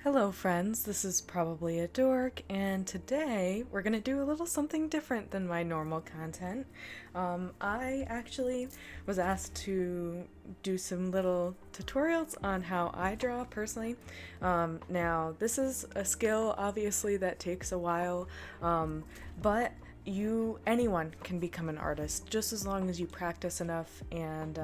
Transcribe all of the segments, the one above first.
Hello friends, this is Probably a Dork, and today we're gonna do a little something different than my normal content. I actually was asked to do some little tutorials on how I draw personally. Now, this is a skill obviously that takes a while, but anyone can become an artist just as long as you practice enough and,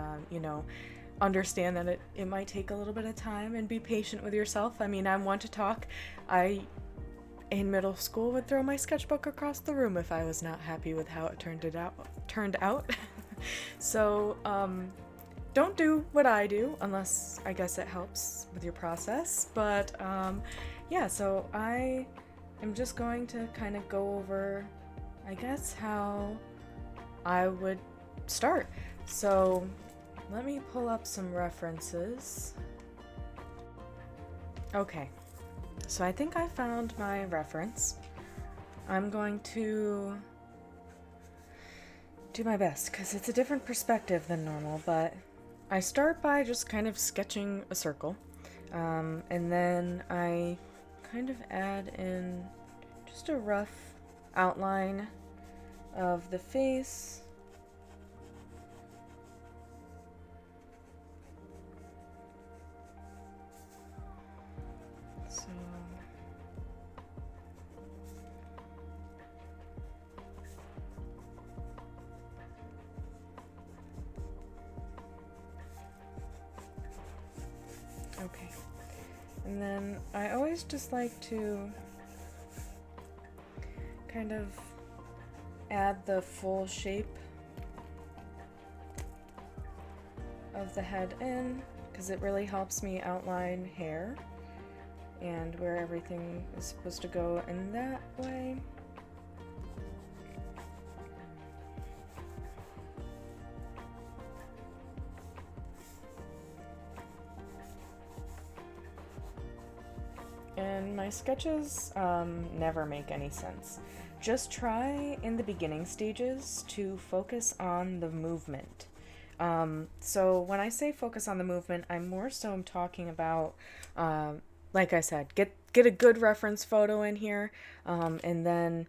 understand that it might take a little bit of time and be patient with yourself. I mean, I'm one to talk. In middle school, would throw my sketchbook across the room if I was not happy with how it turned out. So, don't do what I do unless I guess it helps with your process. But, yeah, so I am just going to kind of go over, I guess, how I would start. So, let me pull up some references. Okay, so I think I found my reference. I'm going to do my best because it's a different perspective than normal, but I start by just kind of sketching a circle, and then I kind of add in just a rough outline of the face. So okay, and then I always just like to kind of add the full shape of the head in because it really helps me outline hair and where everything is supposed to go in that way. And my sketches never make any sense. Just try in the beginning stages to focus on the movement. So when I say focus on the movement, I'm more so talking about like I said, get a good reference photo in here, and then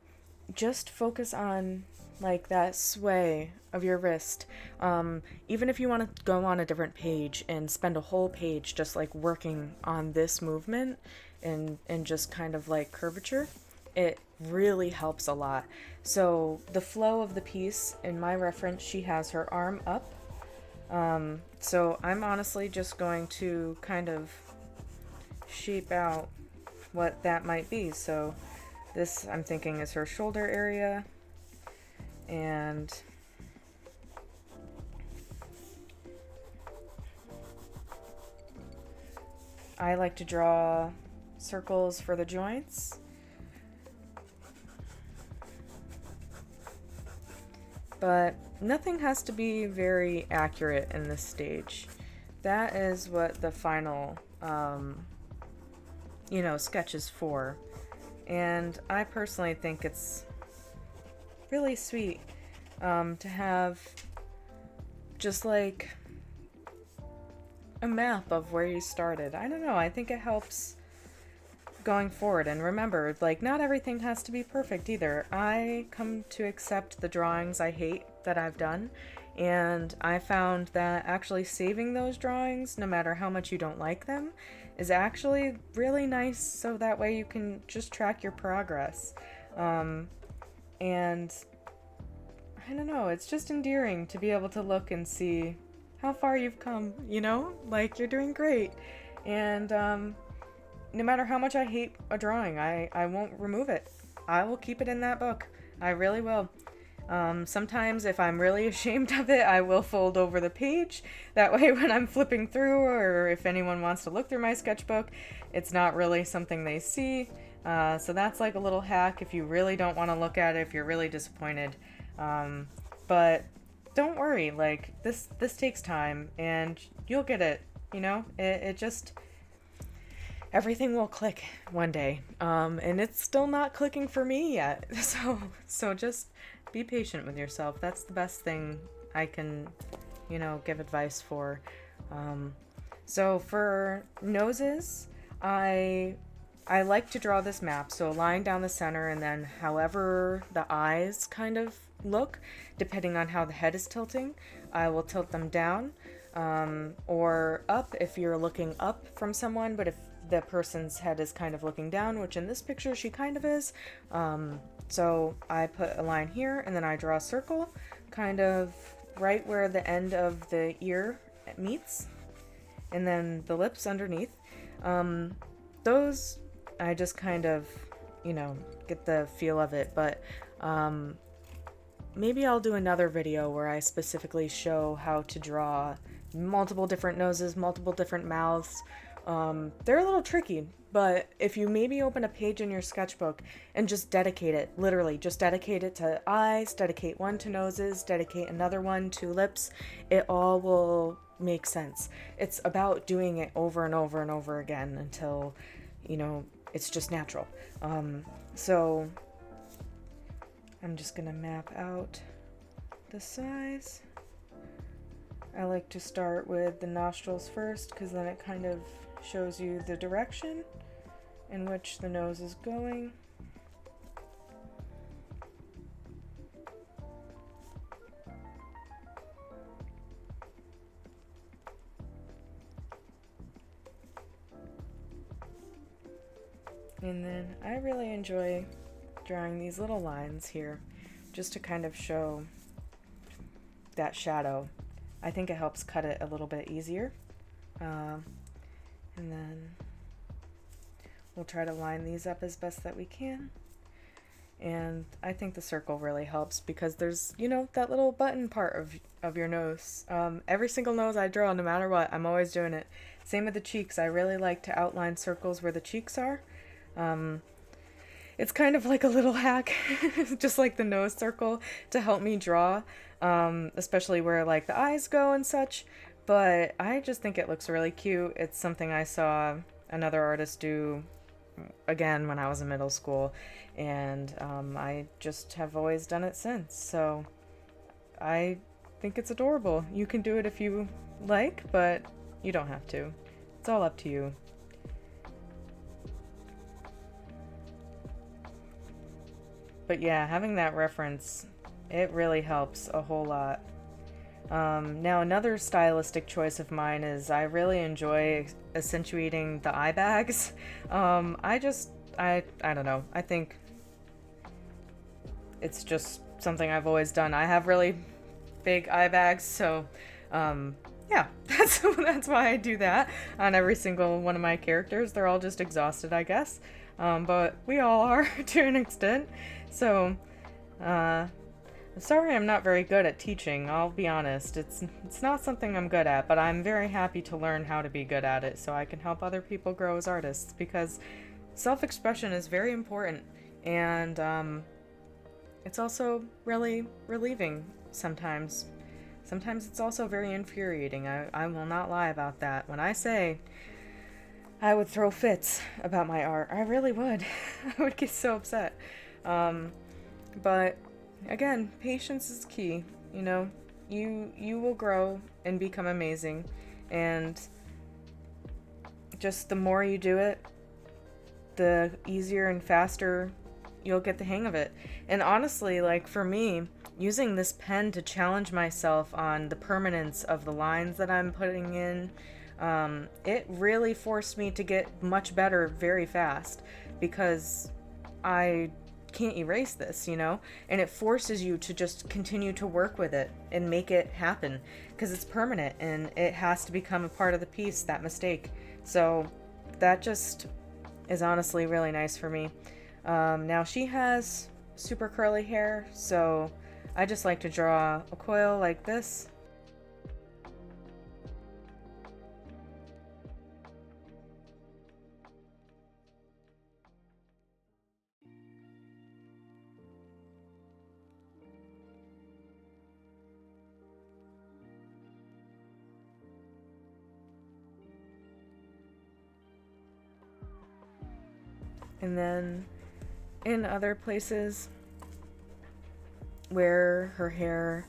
just focus on like that sway of your wrist. Even if you want to go on a different page and spend a whole page just like working on this movement and just kind of like curvature, it really helps a lot. So the flow of the piece, in my reference, she has her arm up. So I'm honestly just going to kind of shape out what that might be. So this, I'm thinking, is her shoulder area, and I like to draw circles for the joints. But nothing has to be very accurate in this stage. That is what the final sketch is for. And I personally think it's really sweet to have just like a map of where you started. I don't know, I think it helps going forward. And remember, like, not everything has to be perfect either. I come to accept the drawings I hate that I've done, and I found that actually saving those drawings, no matter how much you don't like them, is actually really nice, so that way you can just track your progress. And I don't know, it's just endearing to be able to look and see how far you've come, like you're doing great. And no matter how much I hate a drawing, I won't remove it. I will keep it in that book. I really will. Sometimes if I'm really ashamed of it, I will fold over the page. That way when I'm flipping through, or if anyone wants to look through my sketchbook, it's not really something they see. So that's like a little hack if you really don't want to look at it, if you're really disappointed. But don't worry, like this takes time and you'll get it, it just... everything will click one day, and it's still not clicking for me yet. So just be patient with yourself. That's the best thing I can, give advice for. So for noses, I I like to draw this map, so a line down the center, and then however the eyes kind of look, depending on how the head is tilting, I will tilt them down or up if you're looking up from someone, but if the person's head is kind of looking down, which in this picture she kind of is, so I put a line here, and then I draw a circle kind of right where the end of the ear meets, and then the lips underneath. Those I just kind of, get the feel of it, but maybe I'll do another video where I specifically show how to draw multiple different noses, multiple different mouths. They're a little tricky, but if you maybe open a page in your sketchbook and just dedicate it, literally just dedicate it to eyes, dedicate one to noses, dedicate another one to lips, it all will make sense. It's about doing it over and over and over again until, it's just natural. So I'm just gonna map out the size. I like to start with the nostrils first because then it kind of shows you the direction in which the nose is going. And then I really enjoy drawing these little lines here just to kind of show that shadow. I think it helps cut it a little bit easier. And then we'll try to line these up as best that we can. And I think the circle really helps because there's, that little button part of your nose. Every single nose I draw, no matter what, I'm always doing it. Same with the cheeks. I really like to outline circles where the cheeks are. It's kind of like a little hack, just like the nose circle, to help me draw, especially where like the eyes go and such. But I just think it looks really cute. It's something I saw another artist do again when I was in middle school, and I just have always done it since. So I think it's adorable. You can do it if you like, but you don't have to. It's all up to you. But yeah, having that reference, it really helps a whole lot. Now another stylistic choice of mine is I really enjoy accentuating the eye bags. I don't know. I think it's just something I've always done. I have really big eye bags, so yeah, that's why I do that on every single one of my characters. They're all just exhausted, I guess. But we all are to an extent. So, sorry I'm not very good at teaching, I'll be honest. It's not something I'm good at, but I'm very happy to learn how to be good at it so I can help other people grow as artists, because self-expression is very important, and it's also really relieving sometimes. Sometimes it's also very infuriating. I will not lie about that. When I say I would throw fits about my art, I really would. I would get so upset. But again, patience is key. You will grow and become amazing, and just the more you do it, the easier and faster you'll get the hang of it. And honestly, like for me, using this pen to challenge myself on the permanence of the lines that I'm putting in, it really forced me to get much better very fast, because I can't erase this, and it forces you to just continue to work with it and make it happen, because it's permanent and it has to become a part of the piece, that mistake. So that just is honestly really nice for me. Now she has super curly hair, so I just like to draw a coil like this. And then in other places where her hair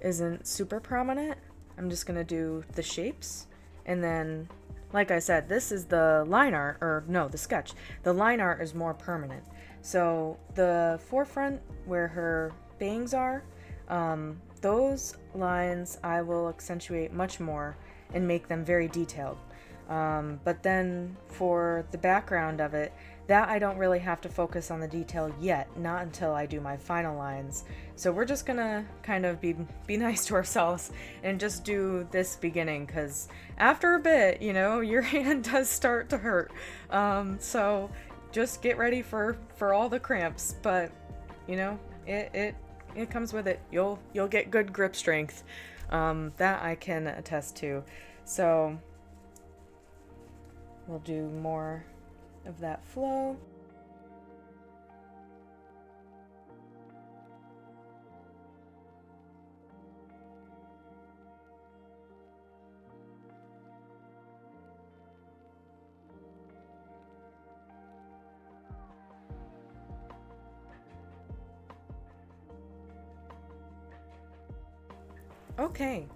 isn't super prominent, I'm just gonna do the shapes and then like I said, this is the line art, or no, the sketch. The line art is more permanent. So the forefront where her bangs are, those lines I will accentuate much more and make them very detailed. But then for the background of it, that I don't really have to focus on the detail yet, not until I do my final lines. So we're just gonna kind of be nice to ourselves and just do this beginning, because after a bit, you know, your hand does start to hurt. So just get ready for all the cramps, but you know, it comes with it. You'll get good grip strength. That I can attest to. So we'll do more of that flow. Okay,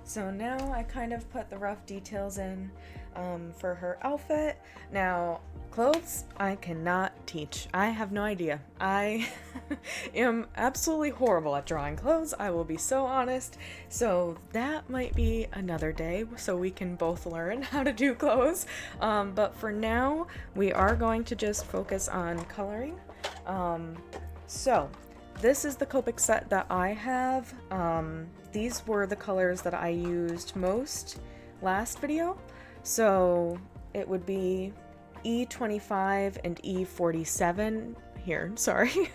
so now I kind of put the rough details in for her outfit. Now, clothes, I cannot teach. I have no idea. I am absolutely horrible at drawing clothes. I will be so honest. So that might be another day so we can both learn how to do clothes. But for now, we are going to just focus on coloring. So this is the Copic set that I have. These were the colors that I used most last video. So it would be E25 and E47 here. Sorry.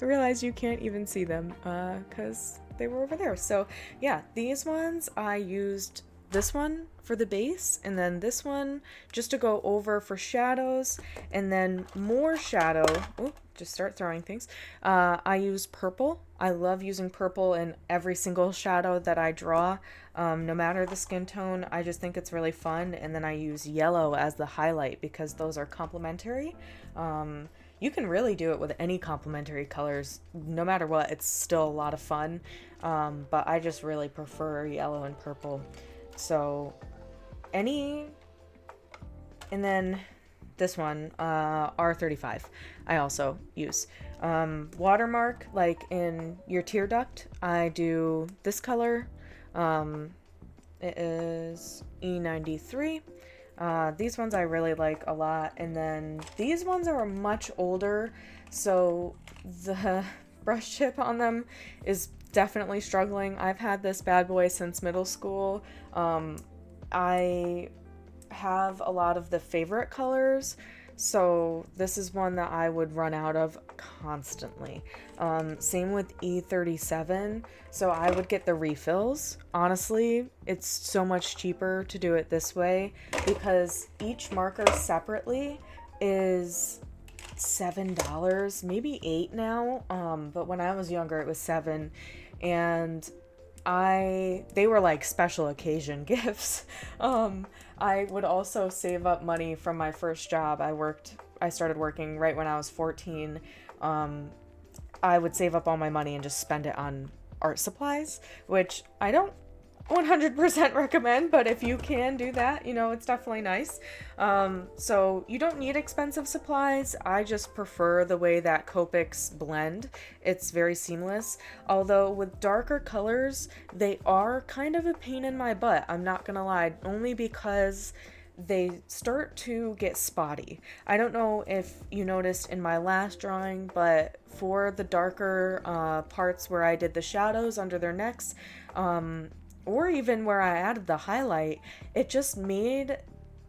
I realize you can't even see them because they were over there. So yeah, these ones I used this one for the base, and then this one just to go over for shadows, and then more shadow. Oh, just start throwing things. I use purple. I love using purple in every single shadow that I draw, no matter the skin tone. I just think it's really fun. And then I use yellow as the highlight because those are complementary. You can really do it with any complementary colors, no matter what. It's still a lot of fun, but I just really prefer yellow and purple. So any, and then this one, R35, I also use. Watermark, like in your tear duct, I do this color. It is E93. These ones I really like a lot. And then these ones are much older, so the brush tip on them is definitely struggling. I've had this bad boy since middle school. I have a lot of the favorite colors, so this is one that I would run out of constantly. Same with E37, so I would get the refills. Honestly, it's so much cheaper to do it this way because each marker separately is $7, maybe $8 now, but when I was younger it was $7, and they were like special occasion gifts. I would also save up money from my first job. I started working right when I was 14. I would save up all my money and just spend it on art supplies, which I don't 100% recommend, but if you can do that, you know, it's definitely nice. So you don't need expensive supplies. I just prefer the way that Copics blend. It's very seamless. Although with darker colors, they are kind of a pain in my butt. I'm not gonna lie, only because they start to get spotty. I don't know if you noticed in my last drawing, but for the darker parts where I did the shadows under their necks, or even where I added the highlight, it just made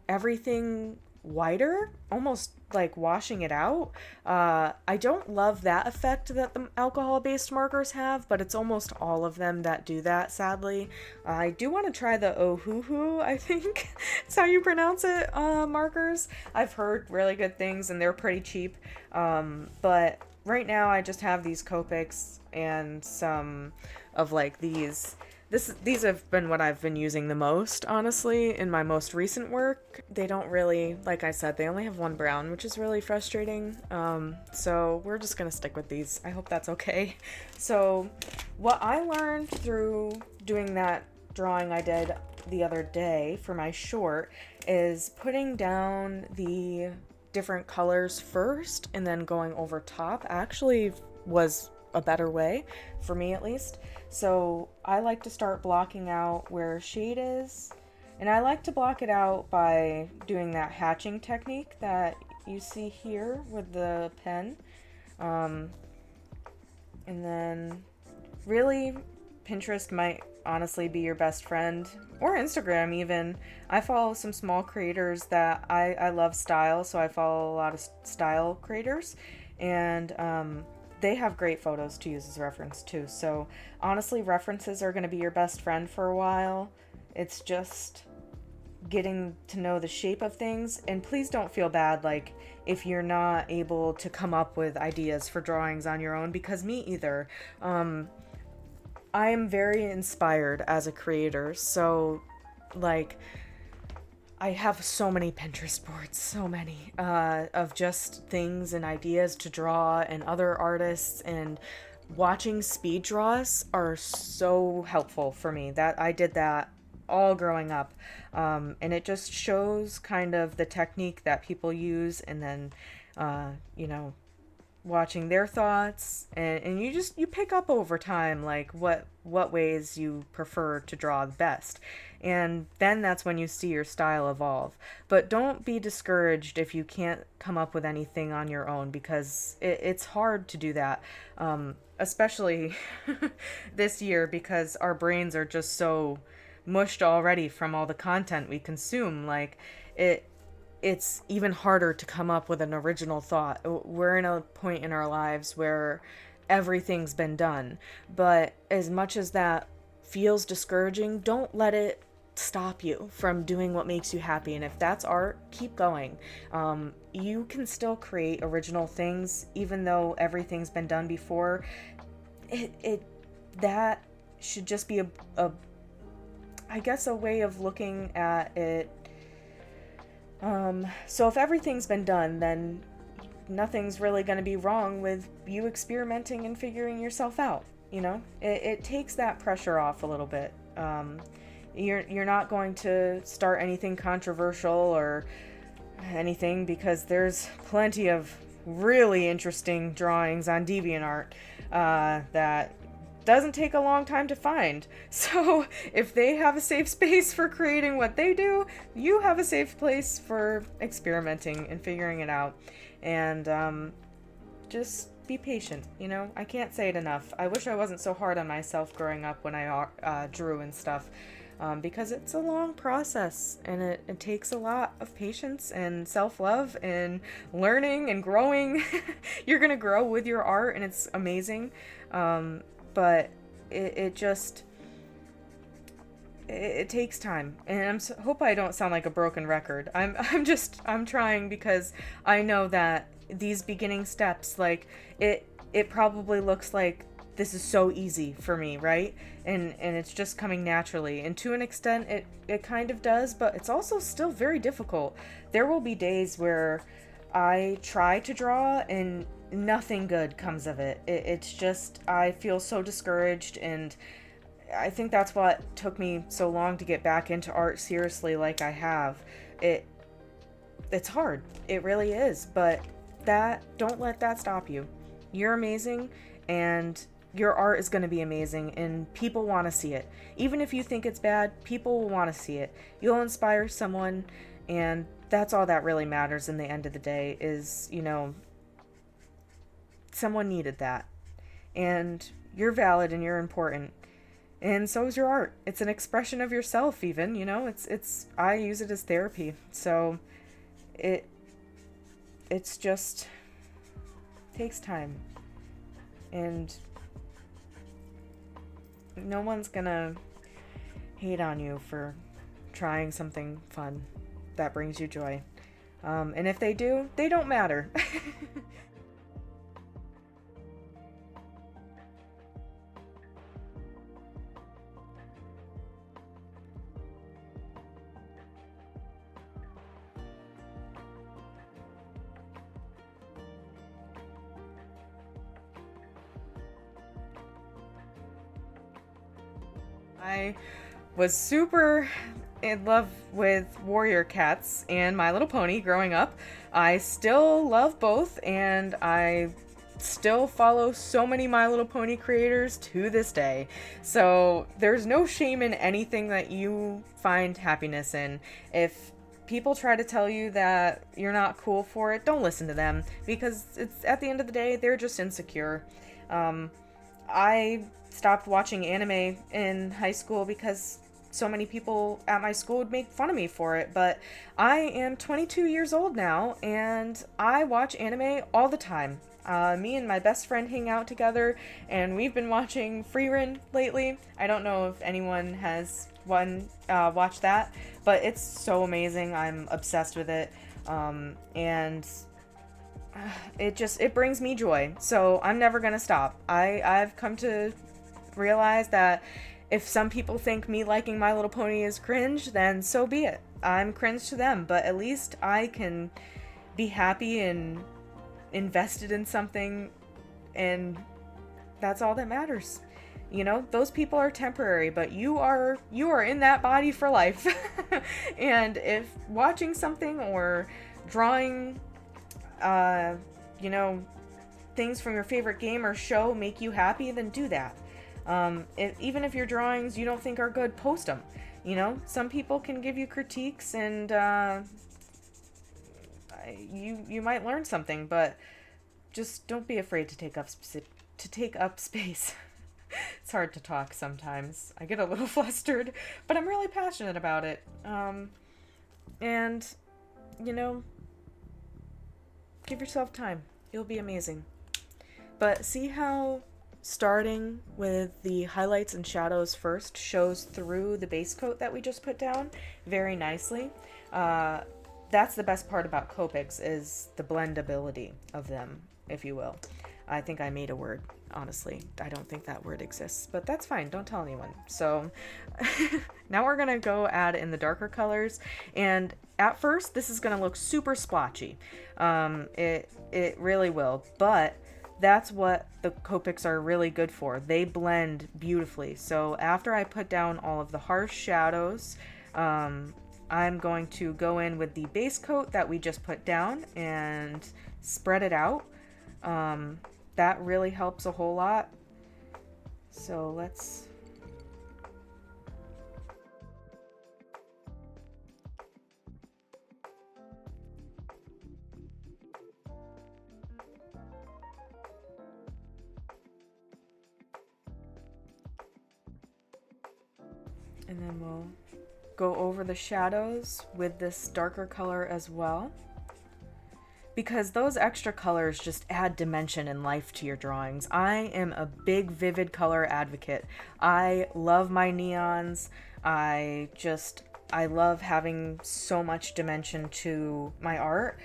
everything whiter, almost like washing it out. I don't love that effect that the alcohol-based markers have, but it's almost all of them that do that, sadly. I do want to try the OOTD, I think that's how you pronounce it, markers. I've heard really good things and they're pretty cheap, but right now I just have these Copics and some of like these. These have been what I've been using the most, honestly, in my most recent work. They don't really, like I said, they only have one brown, which is really frustrating. So we're just gonna stick with these. I hope that's okay. So what I learned through doing that drawing I did the other day for my short is putting down the different colors first and then going over top actually was a better way, for me at least. So I like to start blocking out where shade is, and I like to block it out by doing that hatching technique that you see here with the pen. And then really, Pinterest might honestly be your best friend, or Instagram even. I follow some small creators that I love style, so I follow a lot of style creators, and they have great photos to use as reference too. So honestly, references are going to be your best friend for a while. It's just getting to know the shape of things, and please don't feel bad like if you're not able to come up with ideas for drawings on your own, because me either. I am very inspired as a creator, so like I have so many Pinterest boards, so many of just things and ideas to draw, and other artists, and watching speed draws are so helpful for me. That I did that all growing up, and it just shows kind of the technique that people use, and then you know, watching their thoughts, and you pick up over time like what ways you prefer to draw the best, and then that's when you see your style evolve. But don't be discouraged if you can't come up with anything on your own, because it's hard to do that, especially this year, because our brains are just so mushed already from all the content we consume. Like it's even harder to come up with an original thought. We're in a point in our lives where everything's been done. But as much as that feels discouraging, don't let it stop you from doing what makes you happy. And if that's art, keep going. You can still create original things, even though everything's been done before. That should just be I guess a way of looking at it. So if everything's been done, then nothing's really going to be wrong with you experimenting and figuring yourself out. You know, it takes that pressure off a little bit. You're not going to start anything controversial or anything, because there's plenty of really interesting drawings on DeviantArt that doesn't take a long time to find. So if they have a safe space for creating what they do, you have a safe place for experimenting and figuring it out. And just be patient. You know, I can't say it enough. I wish I wasn't so hard on myself growing up when I drew and stuff, because it's a long process, and it takes a lot of patience and self-love and learning and growing. You're gonna grow with your art, and it's amazing. But it takes time, and hope I don't sound like a broken record. I'm trying, because I know that these beginning steps, like it probably looks like this is so easy for me, right? And it's just coming naturally, and to an extent it kind of does, but it's also still very difficult. There will be days where I try to draw and nothing good comes of it. It's just, I feel so discouraged, and I think that's what took me so long to get back into art seriously like I have. It's hard. It really is, but don't let that stop you. You're amazing, and your art is going to be amazing, and people want to see it. Even if you think it's bad, people will want to see it. You'll inspire someone, and that's all that really matters in the end of the day is, you know, someone needed that. And you're valid, and you're important. And so is your art. It's an expression of yourself, even, you know. I use it as therapy. So it's just takes time. And no one's gonna hate on you for trying something fun that brings you joy. And if they do, they don't matter. I was super in love with Warrior Cats and My Little Pony growing up. I still love both, and I still follow so many My Little Pony creators to this day. So there's no shame in anything that you find happiness in. If people try to tell you that you're not cool for it, don't listen to them, because it's, at the end of the day, they're just insecure. I stopped watching anime in high school because so many people at my school would make fun of me for it, but I am 22 years old now, and I watch anime all the time. Me and my best friend hang out together, and we've been watching Frieren lately. I don't know if anyone has watched that, but it's so amazing. I'm obsessed with it, and it brings me joy. So I'm never gonna stop. I've come to realize that if some people think me liking My Little Pony is cringe, then so be it. I'm cringe to them, but at least I can be happy and invested in something, and that's all that matters. You know, those people are temporary, but you are in that body for life. And if watching something or drawing things from your favorite game or show make you happy, then do that. Even if your drawings you don't think are good, post them. You know, some people can give you critiques, and you might learn something, but just don't be afraid to take up space. It's hard to talk sometimes. I get a little flustered, but I'm really passionate about it. And give yourself time. You'll be amazing. But see how starting with the highlights and shadows first shows through the base coat that we just put down very nicely. That's the best part about Copics, is the blendability of them, if you will. I think I made a word, honestly. I don't think that word exists, but that's fine. Don't tell anyone. So now we're going to go add in the darker colors, and at first this is going to look super splotchy. It really will, but that's what the Copics are really good for. They blend beautifully. So after I put down all of the harsh shadows, I'm going to go in with the base coat that we just put down and spread it out. That really helps a whole lot. So let's... And then we'll go over the shadows with this darker color as well, because those extra colors just add dimension and life to your drawings. I am a big vivid color advocate. I love my neons. I love having so much dimension to my art.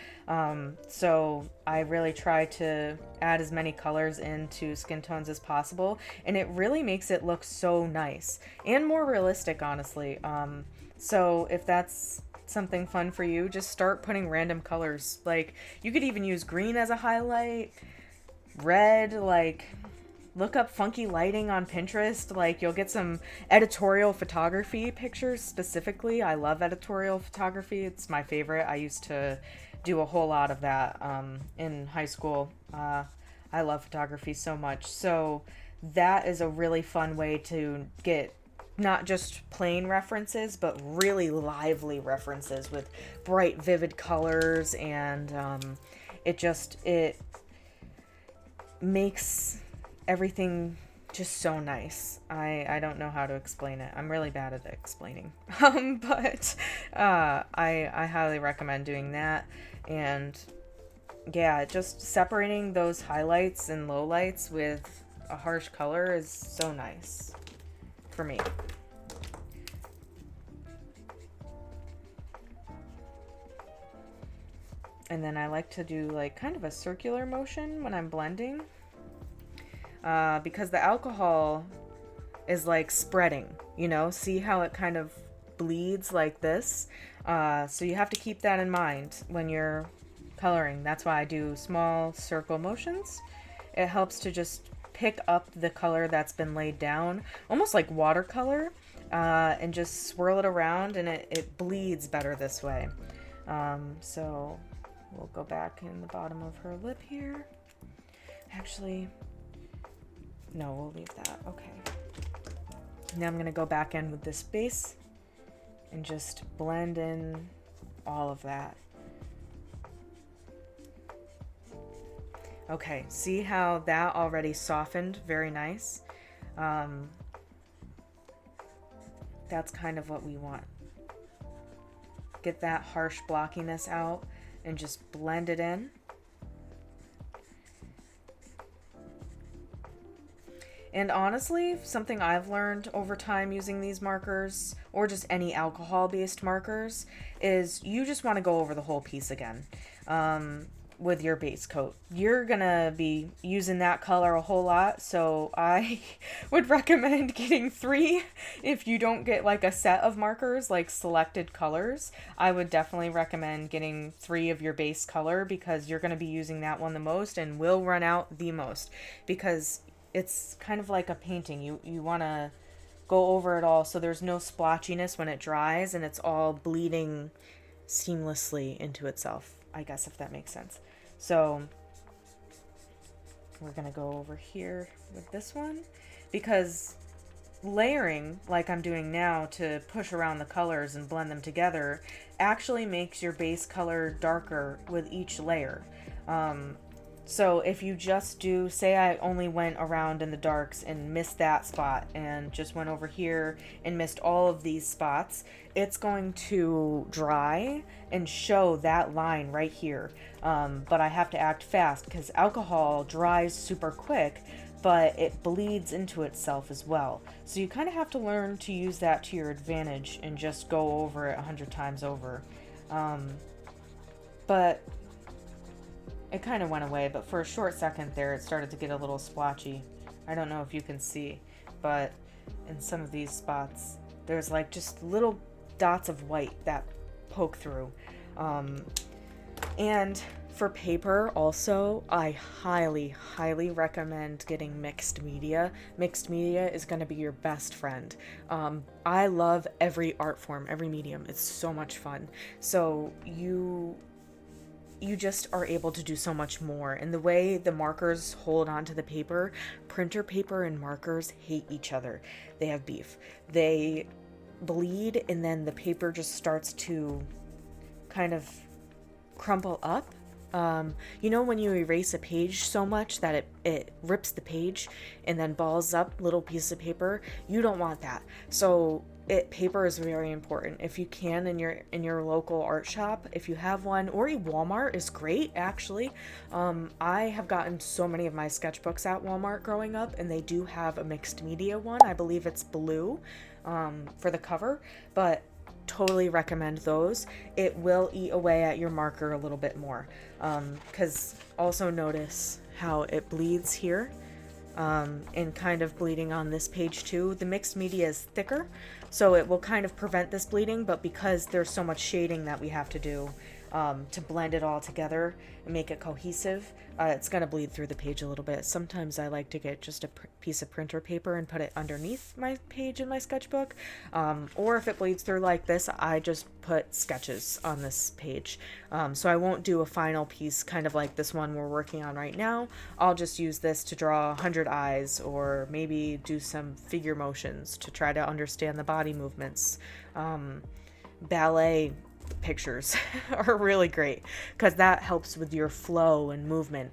So I really try to add as many colors into skin tones as possible, and it really makes it look so nice and more realistic, honestly. So if that's something fun for you, just start putting random colors. Like, you could even use green as a highlight, red, like, look up funky lighting on Pinterest. Like, you'll get some editorial photography pictures specifically. I love editorial photography. It's my favorite. I used to do a whole lot of that in high school. I love photography so much. So that is a really fun way to get not just plain references, but really lively references with bright, vivid colors, and it makes everything just so nice. I don't know how to explain it. I'm really bad at explaining. But I highly recommend doing that. And yeah, just separating those highlights and lowlights with a harsh color is so nice for me. And then I like to do like kind of a circular motion when I'm blending, because the alcohol is like spreading, see how it kind of bleeds like this. So you have to keep that in mind when you're coloring. That's why I do small circle motions. It helps to just pick up the color that's been laid down, almost like watercolor, and just swirl it around, and it bleeds better this way. So we'll go back in the bottom of her lip here. Actually, no, we'll leave that. Okay. Now I'm going to go back in with this base and just blend in all of that. Okay, see how that already softened? Very nice. That's kind of what we want. Get that harsh blockiness out and just blend it in. And honestly, something I've learned over time using these markers, or just any alcohol-based markers, is you just want to go over the whole piece again with your base coat. You're gonna be using that color a whole lot, so I would recommend getting 3 if you don't get like a set of markers, like selected colors. I would definitely recommend getting 3 of your base color, because you're gonna be using that one the most and will run out the most, because it's kind of like a painting. You want to go over it all so there's no splotchiness when it dries, and it's all bleeding seamlessly into itself, I guess, if that makes sense. So we're going to go over here with this one, because layering, like I'm doing now, to push around the colors and blend them together, actually makes your base color darker with each layer. So if you just do, say I only went around in the darks and missed that spot, and just went over here and missed all of these spots, it's going to dry and show that line right here. But I have to act fast, because alcohol dries super quick, but it bleeds into itself as well. So you kind of have to learn to use that to your advantage and just go over it 100 times over. But it kind of went away, but for a short second there, it started to get a little splotchy. I don't know if you can see, but in some of these spots, there's like just little dots of white that poke through. And for paper also, I highly, highly recommend getting mixed media. Mixed media is going to be your best friend. I love every art form, every medium. It's so much fun. So you just are able to do so much more. And the way the markers hold onto the paper, printer paper and markers hate each other. They have beef. They bleed, and then the paper just starts to kind of crumple up. You know when you erase a page so much that it rips the page and then balls up little pieces of paper? You don't want that. So paper is very important. If you can, in your local art shop, if you have one, or a Walmart is great actually. I have gotten so many of my sketchbooks at Walmart growing up, and they do have a mixed media one. I believe it's blue for the cover, but totally recommend those. It will eat away at your marker a little bit more, because also notice how it bleeds here, and kind of bleeding on this page too. The mixed media is thicker, so it will kind of prevent this bleeding, but because there's so much shading that we have to do to blend it all together and make it cohesive, it's going to bleed through the page a little bit. Sometimes I like to get just a piece of printer paper and put it underneath my page in my sketchbook, or if it bleeds through like this, I just put sketches on this page. So I won't do a final piece kind of like this one we're working on right now. I'll just use this to draw 100 eyes, or maybe do some figure motions to try to understand the body movements. Ballet pictures are really great, because that helps with your flow and movement.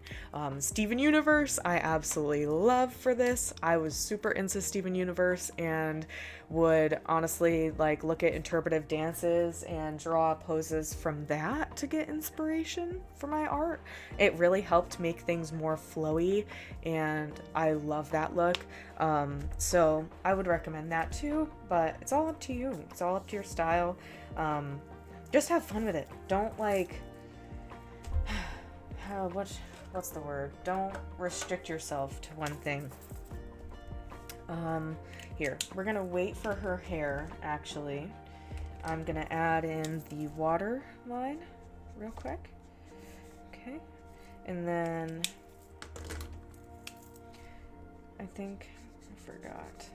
Steven Universe, I absolutely love for this. I was super into Steven Universe, and would honestly like look at interpretive dances and draw poses from that to get inspiration for my art. It really helped make things more flowy, and I love that look. So I would recommend that too, but it's all up to you. It's all up to your style. Just have fun with it. Don't like, what's the word? Don't restrict yourself to one thing. Here, we're gonna wait for her hair, actually. I'm gonna add in the water line real quick. Okay. And then, I think, I forgot.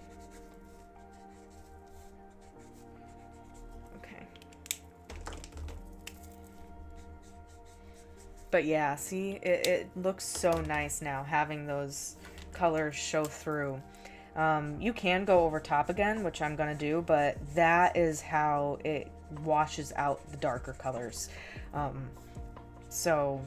But yeah, see, it looks so nice now having those colors show through. You can go over top again, which I'm gonna do, but that is how it washes out the darker colors. So,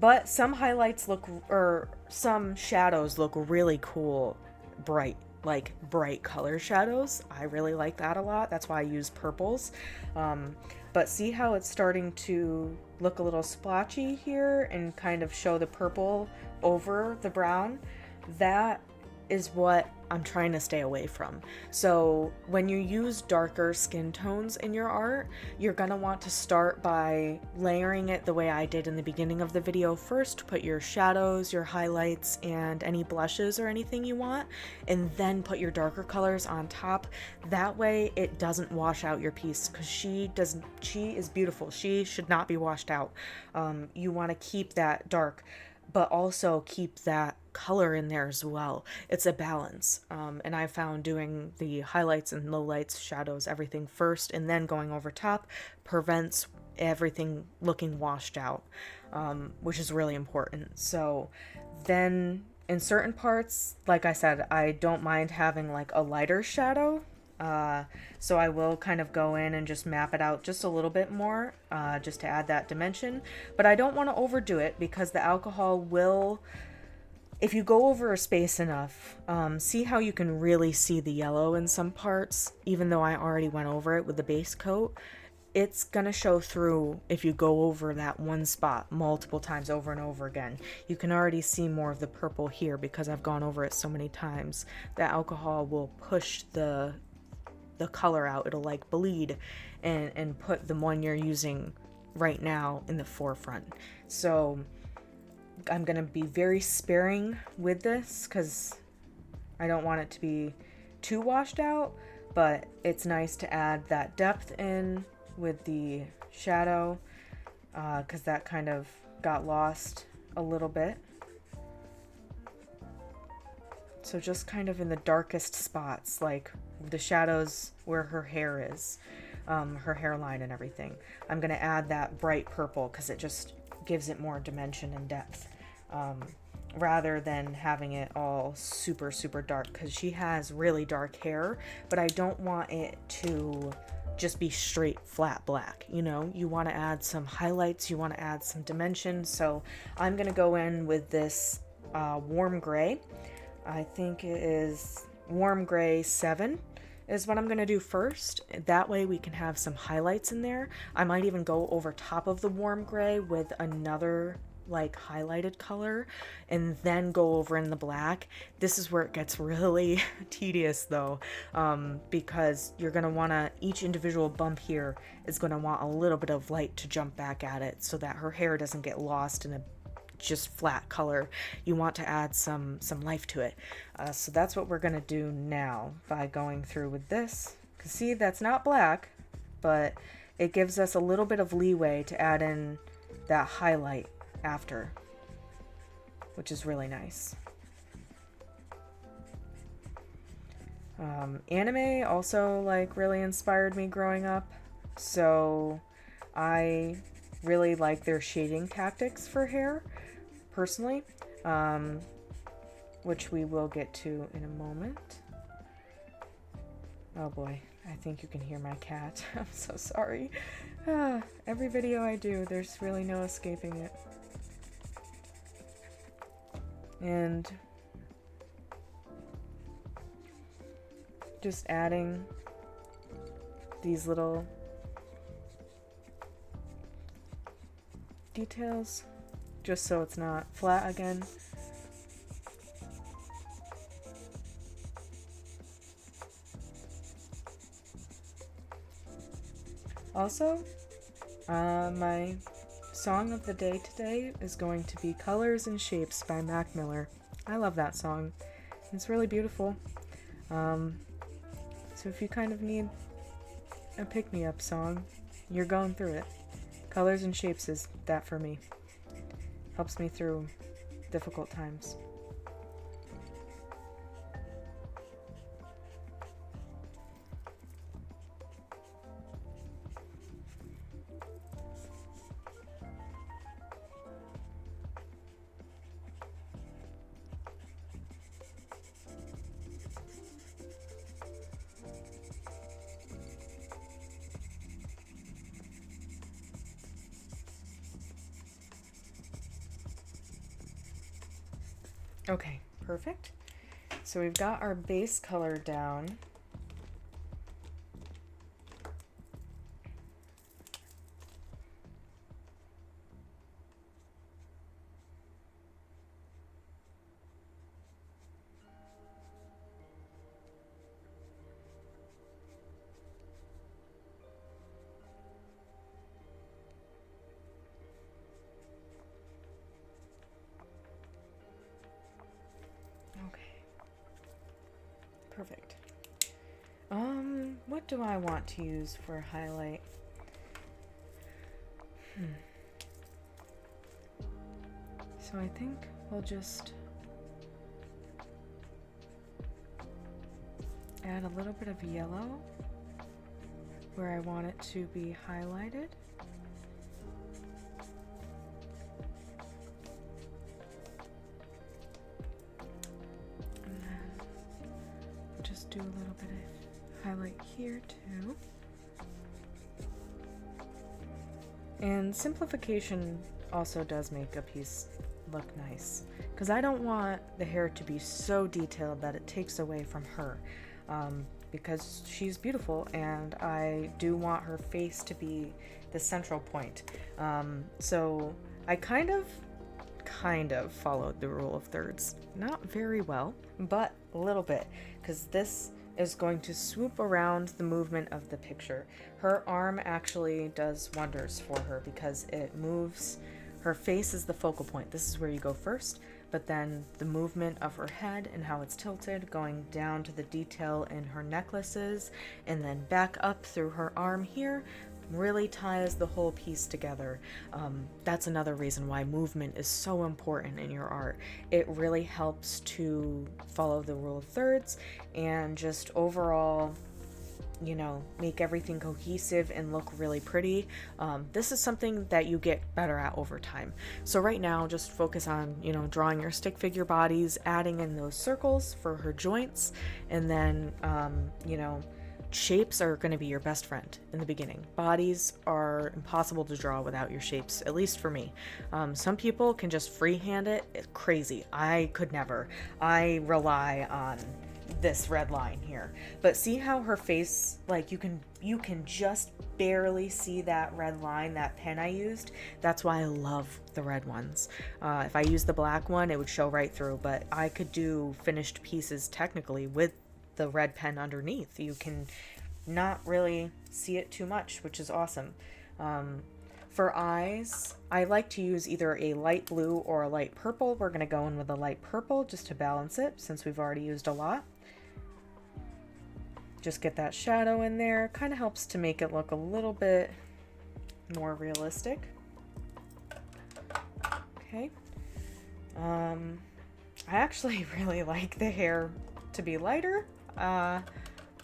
but some highlights look, or some shadows look really cool, bright, like bright color shadows. I really like that a lot. That's why I use purples. But see how it's starting to look a little splotchy here and kind of show the purple over the brown? That is what I'm trying to stay away from. So when you use darker skin tones in your art, you're gonna want to start by layering it the way I did in the beginning of the video. First, put your shadows, your highlights, and any blushes or anything you want, and then put your darker colors on top. That way it doesn't wash out your piece, because she is beautiful. She should not be washed out. You want to keep that dark, but also keep that color in there as well. It's a balance. And I found doing the highlights and lowlights, shadows, everything first, and then going over top prevents everything looking washed out, which is really important. So then in certain parts, like I said, I don't mind having like a lighter shadow. So I will kind of go in and just map it out just a little bit more, just to add that dimension. But I don't want to overdo it, because the alcohol will, if you go over a space enough, see how you can really see the yellow in some parts, even though I already went over it with the base coat. It's gonna show through if you go over that one spot multiple times over and over again. You can already see more of the purple here because I've gone over it so many times. The alcohol will push the color out. It'll like bleed and put the one you're using right now in the forefront. So I'm gonna be very sparing with this because I don't want it to be too washed out, but it's nice to add that depth in with the shadow, because that kind of got lost a little bit. So just kind of in the darkest spots, like the shadows where her hair is, her hairline and everything. I'm going to add that bright purple because it just gives it more dimension and depth, rather than having it all super, super dark, because she has really dark hair, but I don't want it to just be straight flat black. You know, you want to add some highlights, you want to add some dimension. So I'm going to go in with this warm gray. I think it is warm gray 7 is what I'm going to do first. That way we can have some highlights in there. I might even go over top of the warm gray with another like highlighted color and then go over in the black. This is where it gets really tedious though, because you're going to want to, each individual bump here is going to want a little bit of light to jump back at it so that her hair doesn't get lost in a just flat color. You want to add some life to it. So that's what we're gonna do now by going through with this. Cause see, that's not black, but it gives us a little bit of leeway to add in that highlight after, which is really nice. Anime also like really inspired me growing up, so I really like their shading tactics for hair personally, which we will get to in a moment. Oh boy, I think you can hear my cat. I'm so sorry. Every video I do, there's really no escaping it. And just adding these little details just so it's not flat again. Also, my song of the day today is going to be Colors and Shapes by Mac Miller. I love that song. It's really beautiful. So if you kind of need a pick-me-up song, you're going through it. Colors and Shapes is that for me. Helps me through difficult times. Okay, perfect. So we've got our base color down. Perfect. What do I want to use for highlight? So I think we'll just add a little bit of yellow where I want it to be highlighted. And then just do a little bit of highlight here too. And simplification also does make a piece look nice, because I don't want the hair to be so detailed that it takes away from her, because she's beautiful and I do want her face to be the central point. So I kind of followed the rule of thirds. Not very well, but a little bit, because this is going to swoop around the movement of the picture. Her arm actually does wonders for her because it moves. Her face is the focal point. This is where you go first, but then the movement of her head and how it's tilted, going down to the detail in her necklaces, and then back up through her arm here, really ties the whole piece together. That's another reason why movement is so important in your art. It really helps to follow the rule of thirds and just overall, you know, make everything cohesive and look really pretty. This is something that you get better at over time. So right now, just focus on, you know, drawing your stick figure bodies, adding in those circles for her joints, and then, you know, shapes are going to be your best friend in the beginning. Bodies are impossible to draw without your shapes, at least for me. Some people can just freehand it. It's crazy. I could never. I rely on this red line here. But see how her face, like you can just barely see that red line, that pen I used? That's why I love the red ones. If I used the black one, it would show right through, but I could do finished pieces technically with the red pen underneath. You can not really see it too much, which is awesome. For eyes, I like to use either a light blue or a light purple. We're going to go in with a light purple just to balance it, since we've already used a lot. Just get that shadow in there. Kind of helps to make it look a little bit more realistic. Okay. I actually really like the hair to be lighter. I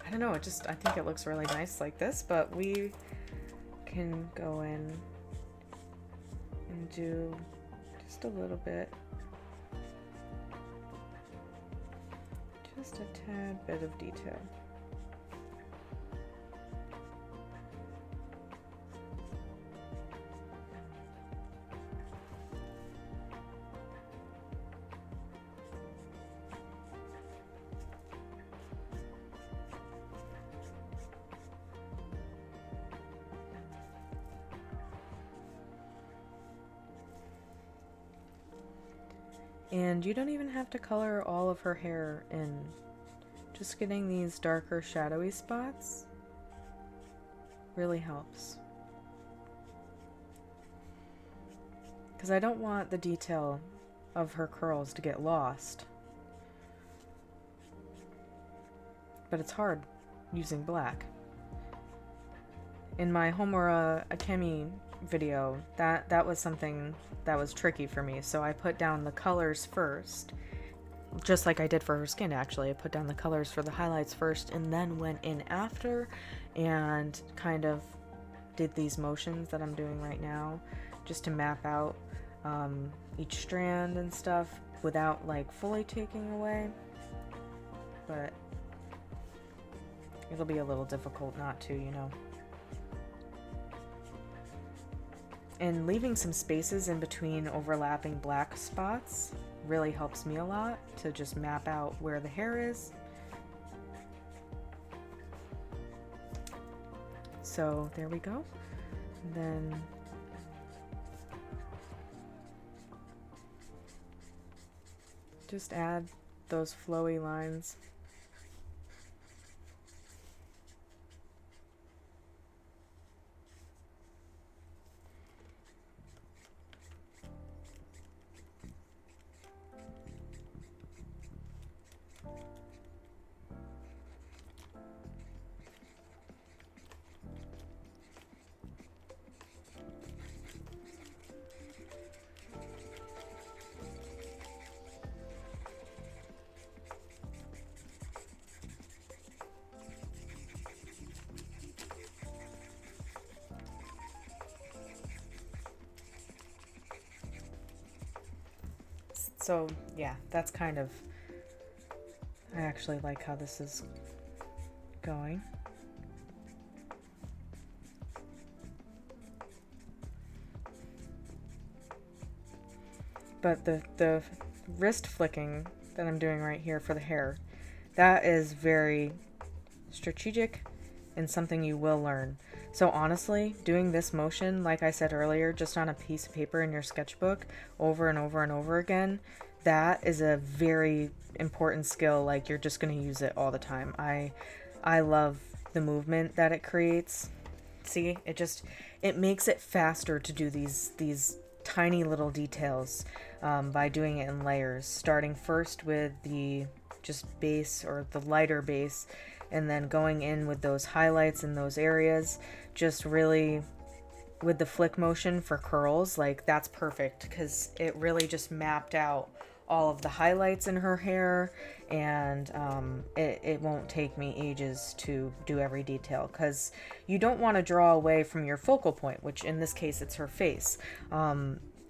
don't know, I think it looks really nice like this, but we can go in and do just a little bit, just a tad bit of detail. And you don't even have to color all of her hair in. Just getting these darker shadowy spots really helps. Because I don't want the detail of her curls to get lost. But it's hard using black. In my Homura Akemi video, that was something that was tricky for me, so I put down the colors first, just like I did for her skin. Actually, I put down the colors for the highlights first and then went in after and kind of did these motions that I'm doing right now just to map out each strand and stuff without like fully taking away, but it'll be a little difficult not to, you know. And leaving some spaces in between overlapping black spots really helps me a lot to just map out where the hair is. So there we go. And then just add those flowy lines. So yeah, that's kind of, I actually like how this is going. But the wrist flicking that I'm doing right here for the hair, that is very strategic and something you will learn. So honestly, doing this motion, like I said earlier, just on a piece of paper in your sketchbook over and over and over again, that is a very important skill. Like, you're just going to use it all the time. I love the movement that it creates. See, it makes it faster to do these tiny little details by doing it in layers, starting first with the just base or the lighter base, and then going in with those highlights in those areas. Just really, with the flick motion for curls, like, that's perfect because it really just mapped out all of the highlights in her hair, and it won't take me ages to do every detail because you don't want to draw away from your focal point, which in this case it's her face.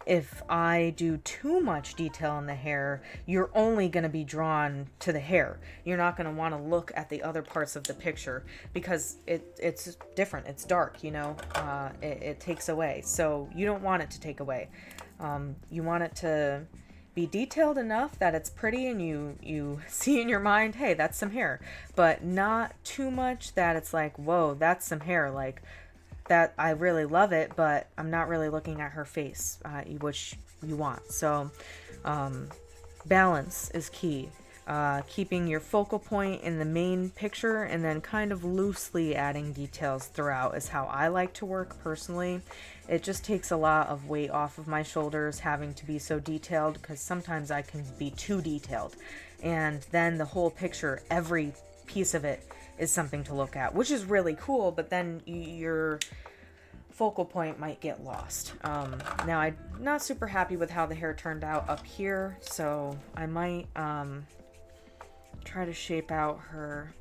If I do too much detail in the hair, you're only going to be drawn to the hair. You're not going to want to look at the other parts of the picture because it's different. It's dark, you know, it takes away. So you don't want it to take away. You want it to be detailed enough that it's pretty and you see in your mind, hey, that's some hair, but not too much that it's like, whoa, that's some hair. Like, that I really love it, but I'm not really looking at her face, which you want. So balance is key. Keeping your focal point in the main picture and then kind of loosely adding details throughout is how I like to work personally. It just takes a lot of weight off of my shoulders having to be so detailed, because sometimes I can be too detailed, and then the whole picture, every piece of it is something to look at, which is really cool, but then your focal point might get lost. Now, I'm not super happy with how the hair turned out up here, so I might try to shape out her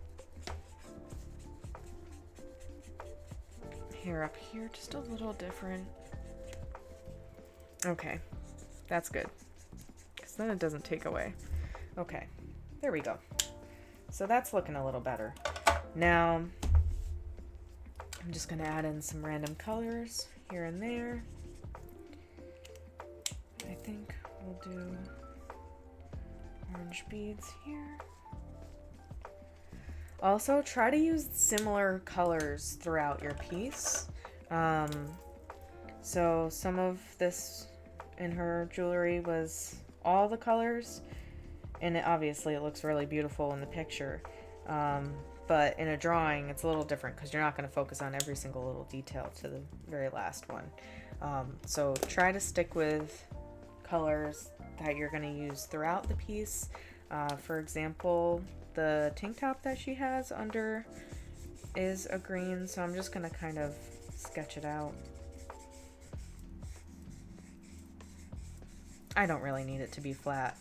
hair up here just a little different. Okay, that's good, because then it doesn't take away. Okay, there we go. So that's looking a little better. Now, I'm just going to add in some random colors here and there. I think we'll do orange beads here. Also, try to use similar colors throughout your piece. So some of this in her jewelry was all the colors, and obviously it looks really beautiful in the picture. But in a drawing, it's a little different because you're not going to focus on every single little detail to the very last one. So try to stick with colors that you're going to use throughout the piece. For example, the tank top that she has under is a green, so I'm just going to kind of sketch it out. I don't really need it to be flat.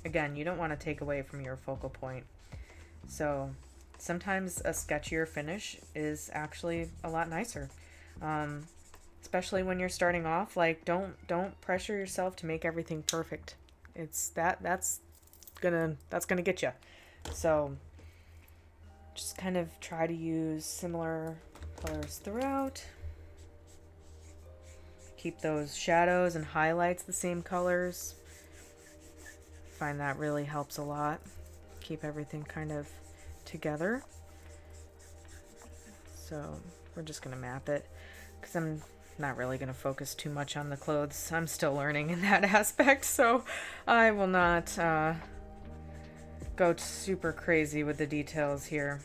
Again, you don't want to take away from your focal point. So sometimes a sketchier finish is actually a lot nicer. Especially when you're starting off, like, don't pressure yourself to make everything perfect. That's gonna get you. So just kind of try to use similar colors throughout. Keep those shadows and highlights the same colors. find that really helps a lot. Keep everything kind of together. So we're just going to map it because I'm not really going to focus too much on the clothes. I'm still learning in that aspect, so I will not go super crazy with the details here.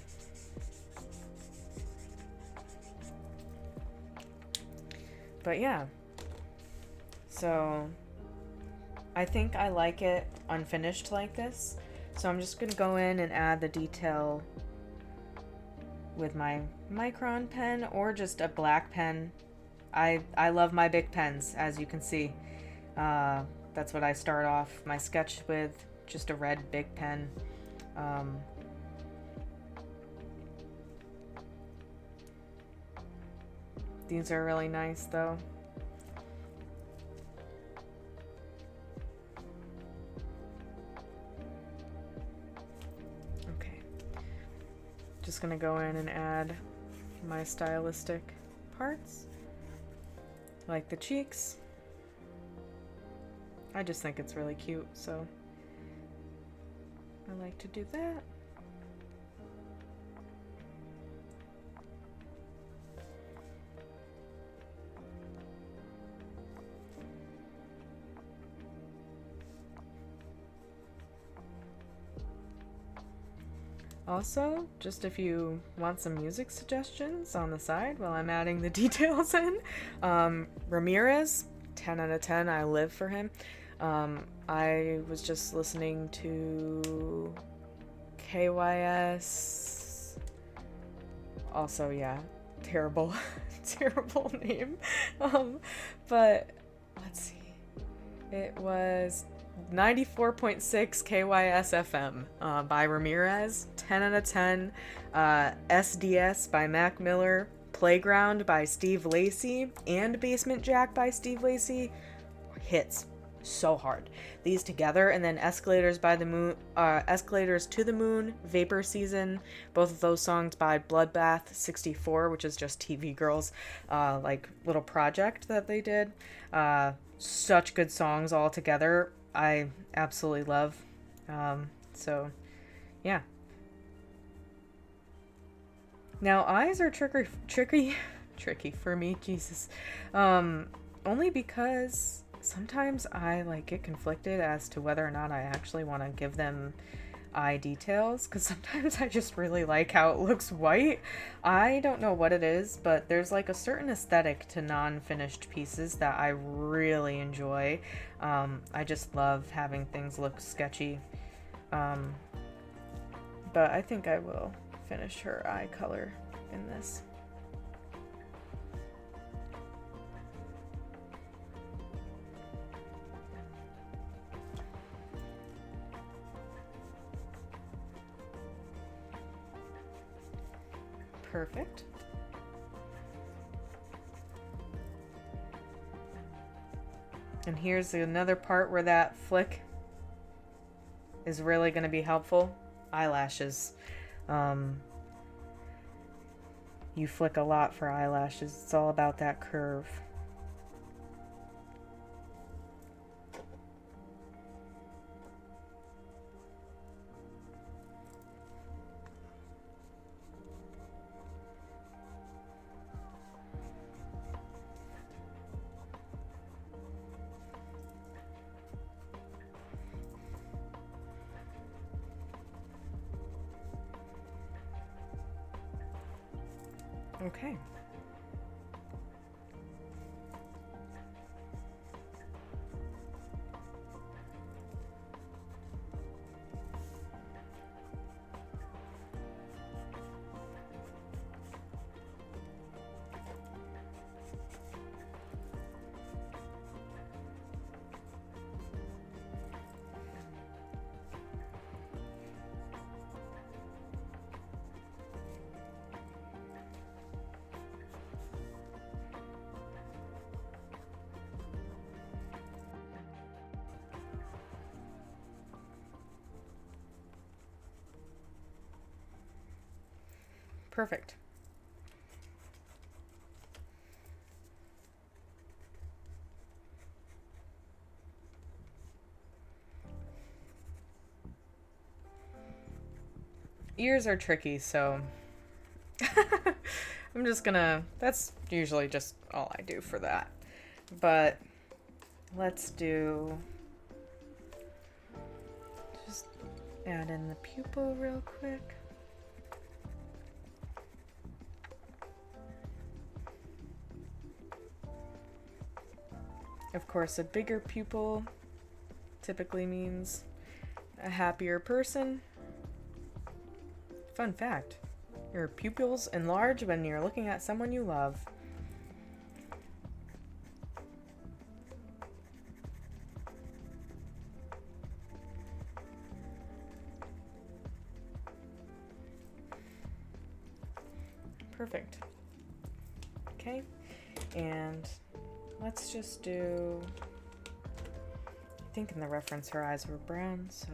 But yeah, so I think I like it unfinished like this. So I'm just going to go in and add the detail with my micron pen or just a black pen. I love my big pens, as you can see. That's what I start off my sketch with, just a red big pen. These are really nice though. Okay. Just gonna go in and add my stylistic parts, like the cheeks. I just think it's really cute, so I like to do that. Also, just if you want some music suggestions on the side while I'm adding the details in, Ramirez, 10 out of 10, I live for him. I was just listening to Kys. Also, yeah, terrible, terrible name. But let's see. It was 94.6 Kys FM by Ramirez, 10 out of 10. S.D.S. by Mac Miller, Playground by Steve Lacy, and Basement Jack by Steve Lacy hits so hard. These together, and then Escalators by the Moon, Escalators to the Moon, Vapor Season, both of those songs by Bloodbath 64, which is just TV Girls, like little project that they did. Such good songs all together. I absolutely love. So, yeah. Now, eyes are tricky for me, Jesus. Only because sometimes I get conflicted as to whether or not I actually want to give them eye details, because sometimes I just really like how it looks white. I don't know what it is, but there's a certain aesthetic to non-finished pieces that I really enjoy. I just love having things look sketchy. But I think I will finish her eye color in this. Perfect. And here's another part where that flick is really going to be helpful. Eyelashes. You flick a lot for eyelashes. It's all about that curve. Okay. Perfect. Ears are tricky, so I'm just gonna, that's usually just all I do for that. But let's do, just add in the pupil real quick. Of course, a bigger pupil typically means a happier person. Fun fact, your pupils enlarge when you're looking at someone you love. Perfect. Okay, and let's just do, I think in the reference her eyes were brown, so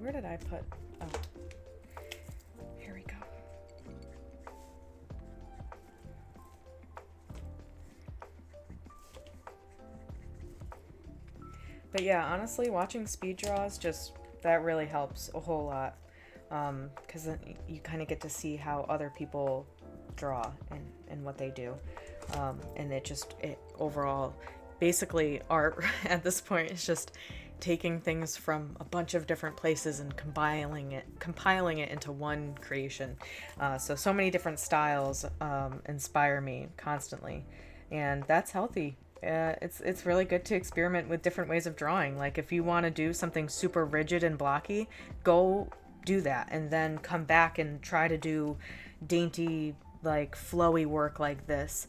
where did I put, oh, here we go. But yeah, honestly, watching speed draws, just, that really helps a whole lot. Because then you kind of get to see how other people draw and what they do. And it overall, basically art at this point is just taking things from a bunch of different places and compiling it into one creation. So many different styles inspire me constantly, and that's healthy. It's really good to experiment with different ways of drawing. Like if you want to do something super rigid and blocky, go do that, and then come back and try to do dainty, like flowy work like this.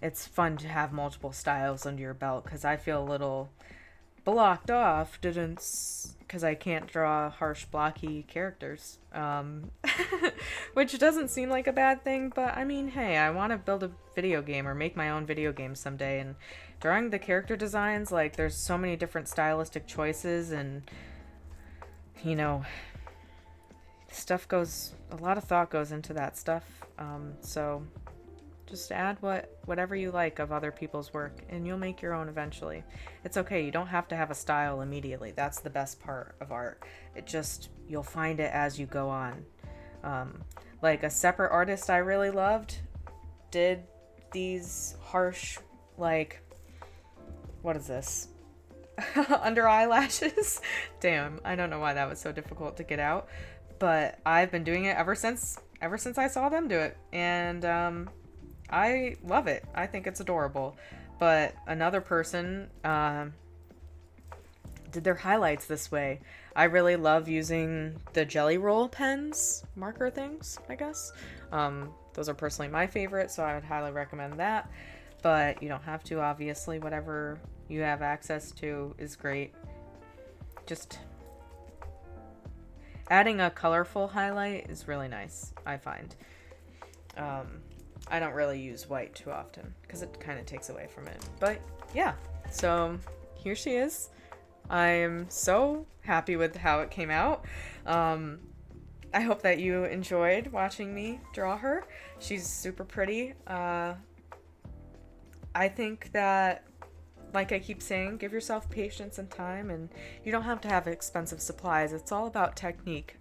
It's fun to have multiple styles under your belt, because I feel a little blocked off because I can't draw harsh blocky characters, which doesn't seem like a bad thing, but I mean, hey, I want to build a video game or make my own video game someday, and drawing the character designs, like there's so many different stylistic choices, and you know, a lot of thought goes into that stuff. So just add whatever you like of other people's work, and you'll make your own eventually. It's okay, you don't have to have a style immediately. That's the best part of art. You'll find it as you go on. Like a separate artist I really loved did these harsh, like, what is this? Under eyelashes. Damn, I don't know why that was so difficult to get out, but I've been doing it ever since I saw them do it, and I love it. I think it's adorable. But another person did their highlights this way. I really love using the jelly roll pens, marker things, I guess. Those are personally my favorite, so I would highly recommend that. But you don't have to, obviously. Whatever you have access to is great. Just adding a colorful highlight is really nice, I find. I don't really use white too often because it kind of takes away from it. But yeah, so here she is. I am so happy with how it came out. I hope that you enjoyed watching me draw her. She's super pretty. I think that, like I keep saying, give yourself patience and time, and you don't have to have expensive supplies. It's all about technique.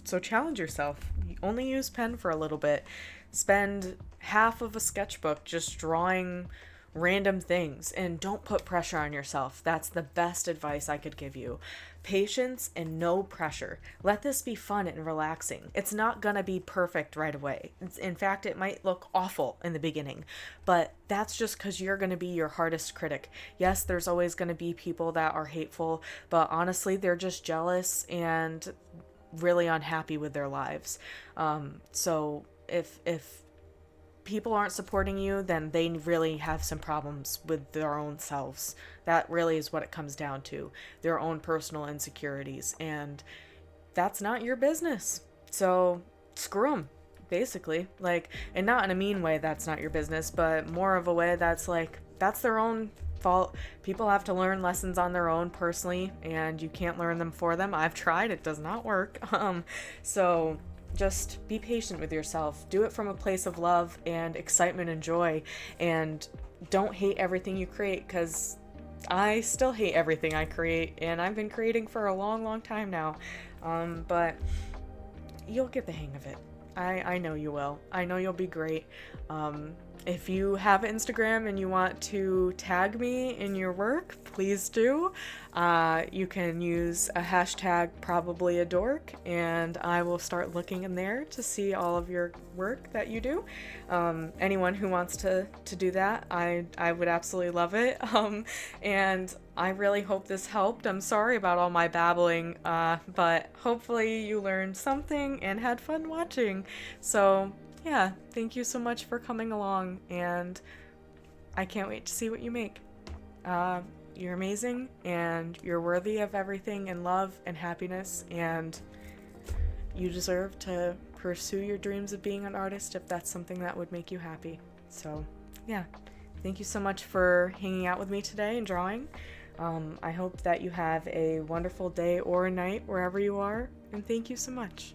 So challenge yourself. Only use pen for a little bit. Spend half of a sketchbook just drawing random things, and don't put pressure on yourself. That's the best advice I could give you. Patience and no pressure. Let this be fun and relaxing. It's not gonna be perfect right away. In fact, it might look awful in the beginning, but that's just because you're gonna be your hardest critic. Yes, there's always gonna be people that are hateful, but honestly, they're just jealous and really unhappy with their lives. So if people aren't supporting you, then they really have some problems with their own selves. That really is what it comes down to. Their own personal insecurities. And that's not your business. So screw them, basically. Like, and not in a mean way, that's not your business, but more of a way that's like, that's their own fault. People have to learn lessons on their own personally, and you can't learn them for them. I've tried, it does not work. So just be patient with yourself. Do it from a place of love and excitement and joy, and don't hate everything you create, because I still hate everything I create, and I've been creating for a long, long time now. But you'll get the hang of it. I know you will. I know you'll be great. If you have Instagram and you want to tag me in your work, please do. You can use a hashtag probably a dork, and I will start looking in there to see all of your work that you do. Anyone who wants to do that, I would absolutely love it. And I really hope this helped. I'm sorry about all my babbling, but hopefully you learned something and had fun watching. So yeah, thank you so much for coming along, and I can't wait to see what you make. You're amazing, and you're worthy of everything and love and happiness, and you deserve to pursue your dreams of being an artist if that's something that would make you happy. So yeah, thank you so much for hanging out with me today and drawing. I hope that you have a wonderful day or night wherever you are, and thank you so much.